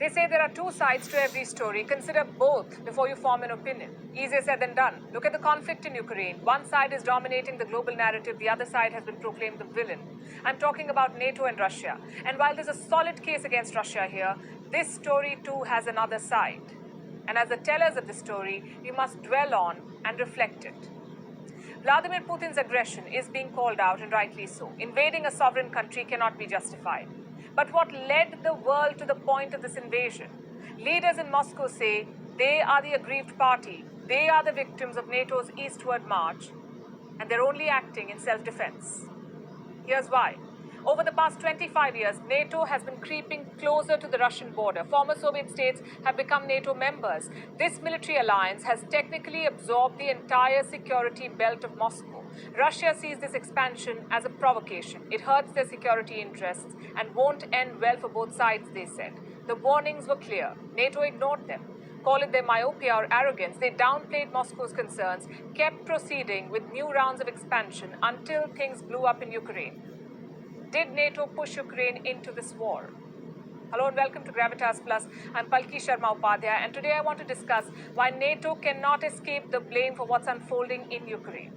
They say there are two sides to every story. Consider both before you form an opinion. Easier said than done. Look at the conflict in Ukraine. One side is dominating the global narrative, the other side has been proclaimed the villain. I'm talking about NATO and Russia. And while there's a solid case against Russia here, this story too has another side. And as the tellers of the story, we must dwell on and reflect it. Vladimir Putin's aggression is being called out, and rightly so. Invading a sovereign country cannot be justified. But what led the world to the point of this invasion? Leaders in Moscow say they are the aggrieved party. They are the victims of NATO's eastward march, and they're only acting in self-defense. Here's why. Over the past 25 years, NATO has been creeping closer to the Russian border. Former Soviet states have become NATO members. This military alliance has technically absorbed the entire security belt of Moscow. Russia sees this expansion as a provocation. It hurts their security interests and won't end well for both sides, they said. The warnings were clear. NATO ignored them. Call it their myopia or arrogance. They downplayed Moscow's concerns, kept proceeding with new rounds of expansion until things blew up in Ukraine. Did NATO push Ukraine into this war? Hello and welcome to Gravitas Plus. I'm Palki Sharma Upadhyay, and today I want to discuss why NATO cannot escape the blame for what's unfolding in Ukraine.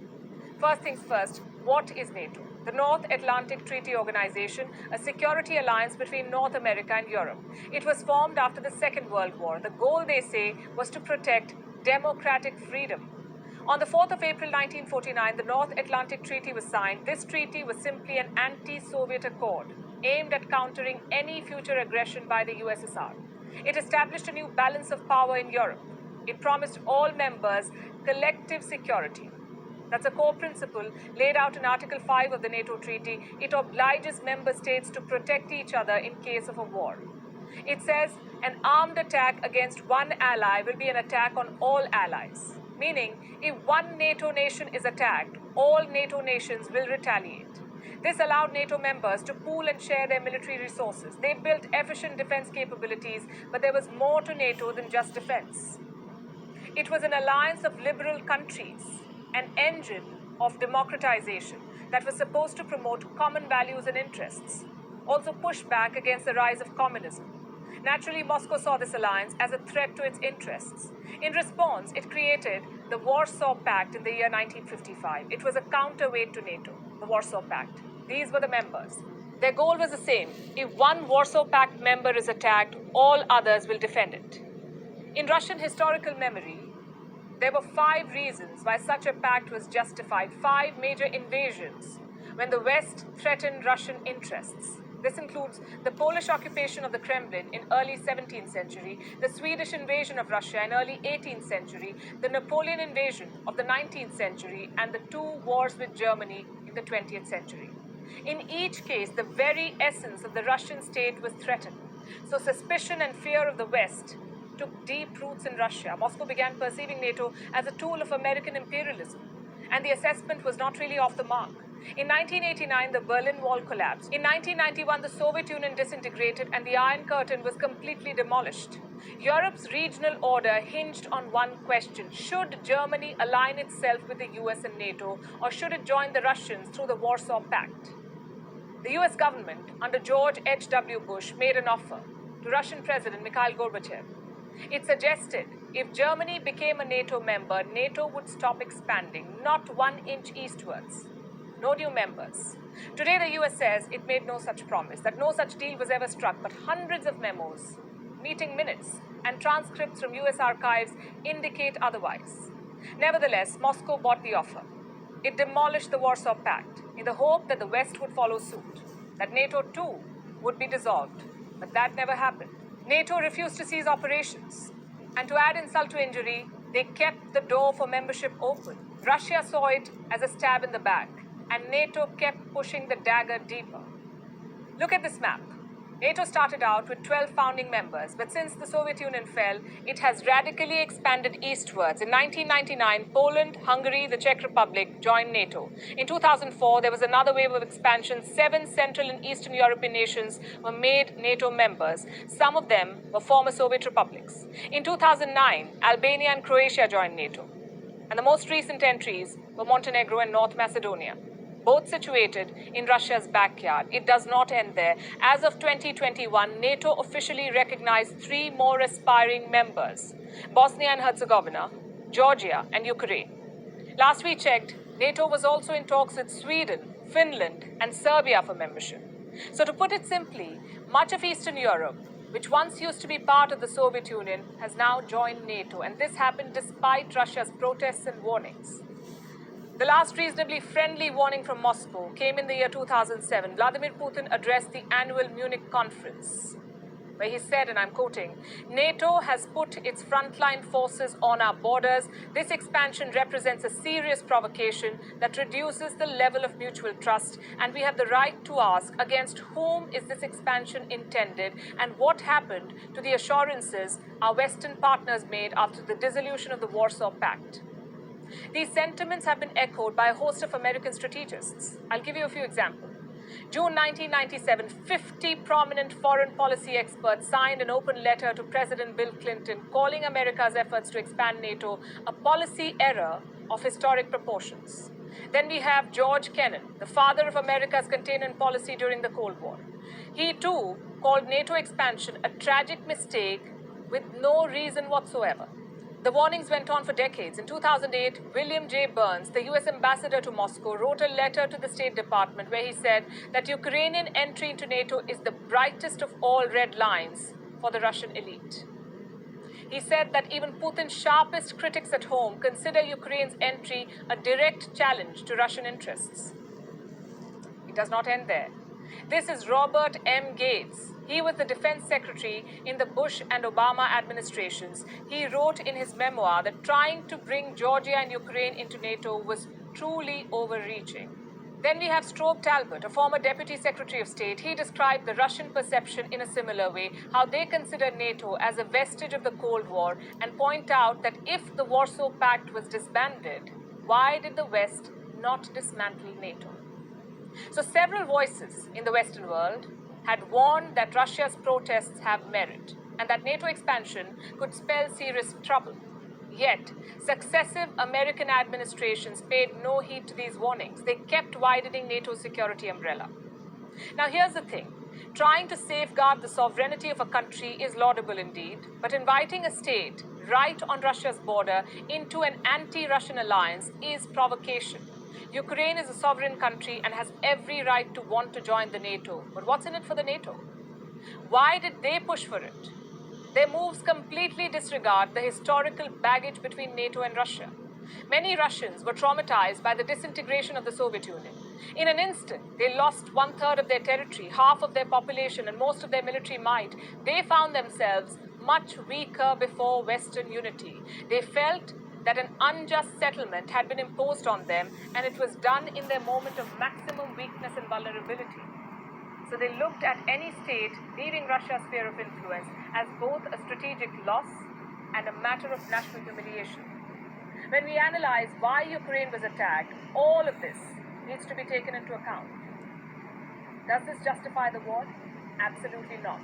First things first, what is NATO? The North Atlantic Treaty Organization, a security alliance between North America and Europe. It was formed after the Second World War. The goal, they say, was to protect democratic freedom. On the 4th of April 1949, the North Atlantic Treaty was signed. This treaty was simply an anti-Soviet accord aimed at countering any future aggression by the USSR. It established a new balance of power in Europe. It promised all members collective security. That's a core principle laid out in Article 5 of the NATO Treaty. It obliges member states to protect each other in case of a war. It says an armed attack against one ally will be an attack on all allies. Meaning, if one NATO nation is attacked, all NATO nations will retaliate. This allowed NATO members to pool and share their military resources. They built efficient defense capabilities, but there was more to NATO than just defense. It was an alliance of liberal countries, an engine of democratization that was supposed to promote common values and interests, also push back against the rise of communism. Naturally, Moscow saw this alliance as a threat to its interests. In response, it created the Warsaw Pact in the year 1955. It was a counterweight to NATO, the Warsaw Pact. These were the members. Their goal was the same. If one Warsaw Pact member is attacked, all others will defend it. In Russian historical memory, there were 5 reasons why such a pact was justified, 5 major invasions when the West threatened Russian interests. This includes the Polish occupation of the Kremlin in early 17th century, the Swedish invasion of Russia in early 18th century, the Napoleon invasion of the 19th century, and the 2 wars with Germany in the 20th century. In each case, the very essence of the Russian state was threatened. So suspicion and fear of the West took deep roots in Russia. Moscow began perceiving NATO as a tool of American imperialism, and the assessment was not really off the mark. In 1989, the Berlin Wall collapsed. In 1991, the Soviet Union disintegrated and the Iron Curtain was completely demolished. Europe's regional order hinged on one question: should Germany align itself with the US and NATO, or should it join the Russians through the Warsaw Pact? The US government, under George H.W. Bush, made an offer to Russian President Mikhail Gorbachev. It suggested if Germany became a NATO member, NATO would stop expanding, not 1 inch eastwards. No new members. Today, the US says it made no such promise, that no such deal was ever struck, but hundreds of memos, meeting minutes, and transcripts from US archives indicate otherwise. Nevertheless, Moscow bought the offer. It demolished the Warsaw Pact in the hope that the West would follow suit, that NATO too would be dissolved. But that never happened. NATO refused to cease operations. And to add insult to injury, they kept the door for membership open. Russia saw it as a stab in the back, and NATO kept pushing the dagger deeper. Look at this map. NATO started out with 12 founding members, but since the Soviet Union fell, it has radically expanded eastwards. In 1999, Poland, Hungary, the Czech Republic joined NATO. In 2004, there was another wave of expansion. 7 Central and Eastern European nations were made NATO members. Some of them were former Soviet republics. In 2009, Albania and Croatia joined NATO. And the most recent entries were Montenegro and North Macedonia. both situated in Russia's backyard. It does not end there. As of 2021, NATO officially recognized 3 more aspiring members: Bosnia and Herzegovina, Georgia, and Ukraine. Last we checked, NATO was also in talks with Sweden, Finland, and Serbia for membership. So to put it simply, much of Eastern Europe, which once used to be part of the Soviet Union, has now joined NATO, and this happened despite Russia's protests and warnings. The last reasonably friendly warning from Moscow came in the year 2007. Vladimir Putin addressed the annual Munich conference, where he said, and I'm quoting, "NATO has put its frontline forces on our borders. This expansion represents a serious provocation that reduces the level of mutual trust, and we have the right to ask, against whom is this expansion intended, and what happened to the assurances our Western partners made after the dissolution of the Warsaw Pact?" These sentiments have been echoed by a host of American strategists. I'll give you a few examples. June 1997, 50 prominent foreign policy experts signed an open letter to President Bill Clinton calling America's efforts to expand NATO a policy error of historic proportions. Then we have George Kennan, the father of America's containment policy during the Cold War. He too called NATO expansion a tragic mistake with no reason whatsoever. The warnings went on for decades. In 2008, William J. Burns, the US ambassador to Moscow, wrote a letter to the State Department where he said that Ukrainian entry into NATO is the brightest of all red lines for the Russian elite. He said that even Putin's sharpest critics at home consider Ukraine's entry a direct challenge to Russian interests. It does not end there. This is Robert M. Gates. He was the defense secretary in the Bush and Obama administrations. He wrote in his memoir that trying to bring Georgia and Ukraine into NATO was truly overreaching. Then we have Strobe Talbot, a former Deputy Secretary of State. He described the Russian perception in a similar way, how they consider NATO as a vestige of the Cold War, and point out that if the Warsaw Pact was disbanded, why did the West not dismantle NATO? So several voices in the Western world had warned that Russia's protests have merit and that NATO expansion could spell serious trouble. Yet, successive American administrations paid no heed to these warnings. They kept widening NATO's security umbrella. Now here's the thing. Trying to safeguard the sovereignty of a country is laudable indeed, but inviting a state right on Russia's border into an anti-Russian alliance is provocation. Ukraine is a sovereign country and has every right to want to join the NATO. But what's in it for the NATO? Why did they push for it? Their moves completely disregard the historical baggage between NATO and Russia. Many Russians were traumatized by the disintegration of the Soviet Union. In an instant, they lost 1/3 of their territory, half of their population, and most of their military might. They found themselves much weaker before Western unity. They felt that an unjust settlement had been imposed on them, and it was done in their moment of maximum weakness and vulnerability. So they looked at any state leaving Russia's sphere of influence as both a strategic loss and a matter of national humiliation. When we analyze why Ukraine was attacked, all of this needs to be taken into account. Does this justify the war? Absolutely not.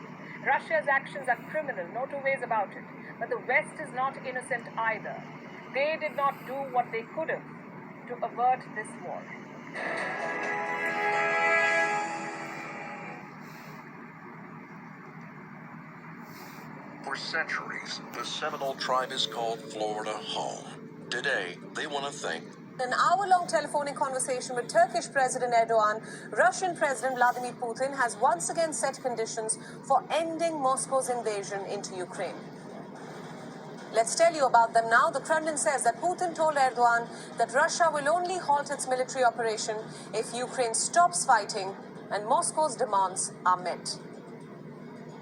Russia's actions are criminal, no two ways about it. But the West is not innocent either. They did not do what they could have to avert this war. For centuries, the Seminole tribe is called Florida home. Today, they want to thank an hour-long telephonic conversation with Turkish President Erdogan, Russian President Vladimir Putin has once again set conditions for ending Moscow's invasion into Ukraine. Let's tell you about them now. The Kremlin says that Putin told Erdogan that Russia will only halt its military operation if Ukraine stops fighting and Moscow's demands are met.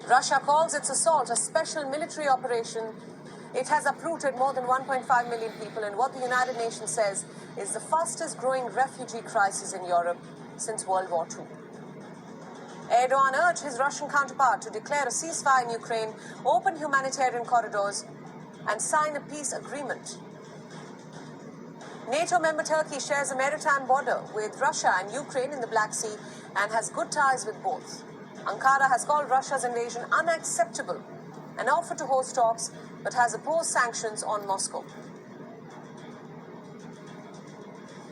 Russia calls its assault a special military operation. It has uprooted more than 1.5 million people in what the United Nations says is the fastest growing refugee crisis in Europe since World War II. Erdogan urged his Russian counterpart to declare a ceasefire in Ukraine, open humanitarian corridors, and sign a peace agreement. NATO member Turkey shares a maritime border with Russia and Ukraine in the Black Sea and has good ties with both. Ankara has called Russia's invasion unacceptable and offered to host talks, but has opposed sanctions on Moscow.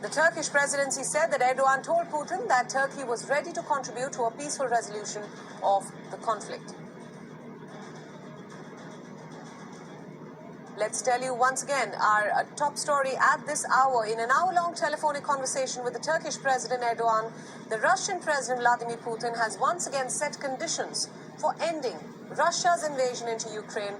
The Turkish presidency said that Erdogan told Putin that Turkey was ready to contribute to a peaceful resolution of the conflict. Let's tell you once again our top story at this hour. In an hour-long telephonic conversation with the Turkish President Erdogan, the Russian President Vladimir Putin has once again set conditions for ending Russia's invasion into Ukraine.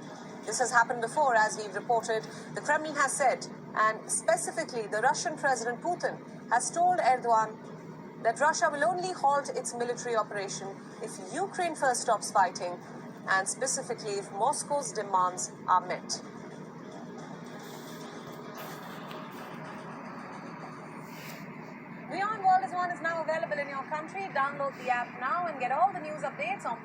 This has happened before, as we've reported. The Kremlin has said, and specifically the Russian President Putin has told Erdogan that Russia will only halt its military operation if Ukraine first stops fighting, and specifically if Moscow's demands are met. Wion World is One is now available in your country. Download the app now and get all the news updates on